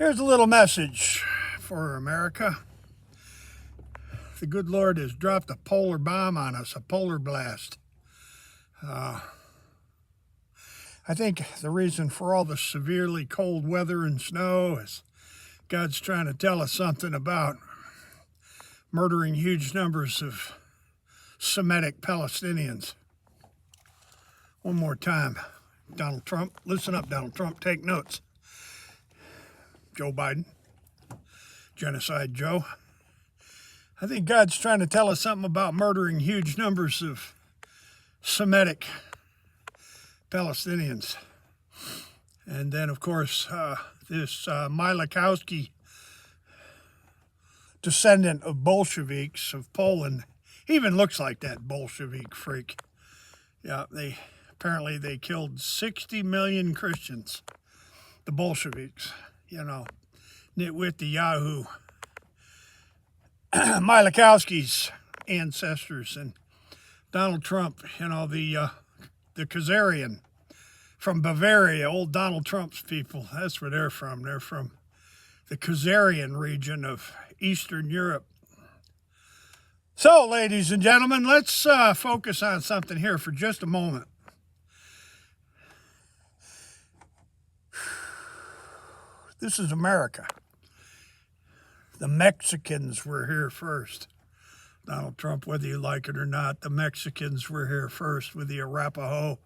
Here's a little message for America. The good Lord has dropped a polar bomb on us, a polar blast. I think the reason for all the severely cold weather and snow is God's trying to tell us something about murdering huge numbers of Semitic Palestinians. One more time, Donald Trump. Listen up, Donald Trump. Take notes. Joe Biden, Genocide Joe. I think God's trying to tell us something about murdering huge numbers of Semitic Palestinians. And then, of course, this Milakowski, descendant of Bolsheviks of Poland, he even looks like that Bolshevik freak. Yeah, apparently they killed 60 million Christians, the Bolsheviks, nitwit the Yahoo. Milakowski's ancestors, and Donald Trump, the Khazarian from Bavaria, old Donald Trump's people. That's where they're from. They're from the Khazarian region of Eastern Europe. So, ladies and gentlemen, let's focus on something here for just a moment. This is America. The Mexicans were here first. Donald Trump, whether you like it or not, the Mexicans were here first with the Arapaho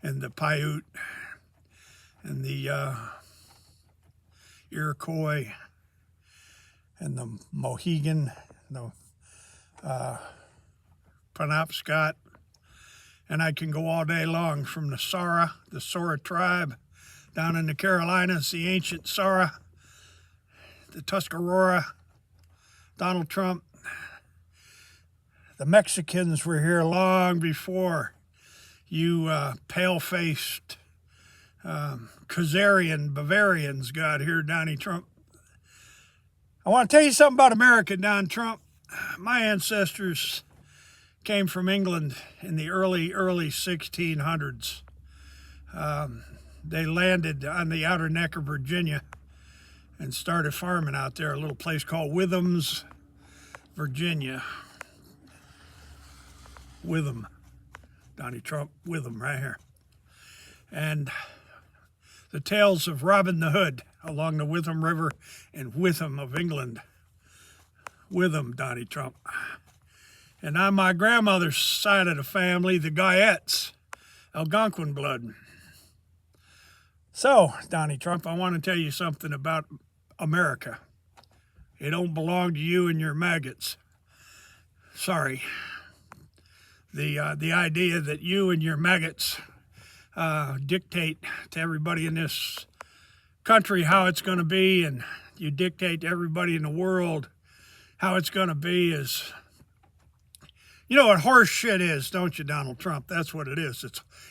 and the Paiute and the Iroquois and the Mohegan, the Penobscot. And I can go all day long from the Sora tribe, down in the Carolinas, the ancient Sora, the Tuscarora, Donald Trump. The Mexicans were here long before you pale-faced Khazarian Bavarians got here, Donnie Trump. I want to tell you something about America, Don Trump. My ancestors came from England in the early 1600s. They landed on the outer neck of Virginia and started farming out there, a little place called Withams, Virginia. Witham. Donnie Trump, Witham, right here. And the tales of Robin the Hood along the Witham River in Witham of England. Witham, Donnie Trump. And on my grandmother's side of the family, the Guyettes, Algonquin blood. So, Donnie Trump, I want to tell you something about America. It don't belong to you and your maggots. Sorry. The idea that you and your maggots dictate to everybody in this country how it's going to be, and you dictate to everybody in the world how it's going to be is, you know what horse shit is, don't you, Donald Trump? That's what it is.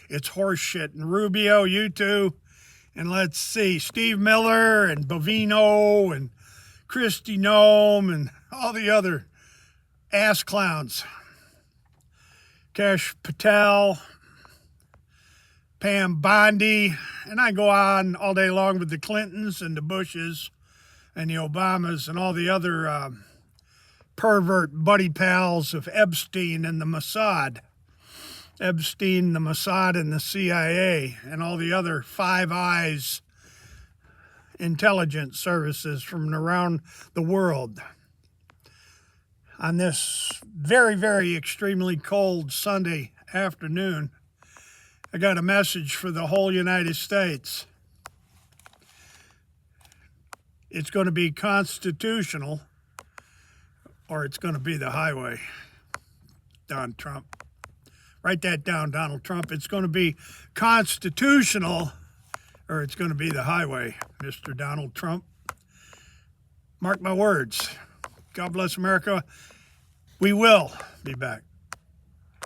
It's horse shit. And Rubio, you too. And let's see, Steve Miller and Bovino and Kristi Noem and all the other ass clowns. Kash Patel, Pam Bondi, and I go on all day long with the Clintons and the Bushes and the Obamas and all the other pervert buddy pals of Epstein and the Mossad. Epstein, the Mossad, and the CIA, and all the other Five Eyes intelligence services from around the world. On this very, very extremely cold Sunday afternoon, I got a message for the whole United States. It's going to be constitutional, or it's going to be the highway. Don Trump. Write that down, Donald Trump. It's going to be constitutional, or it's going to be the highway, Mr. Donald Trump. Mark my words. God bless America. We will be back.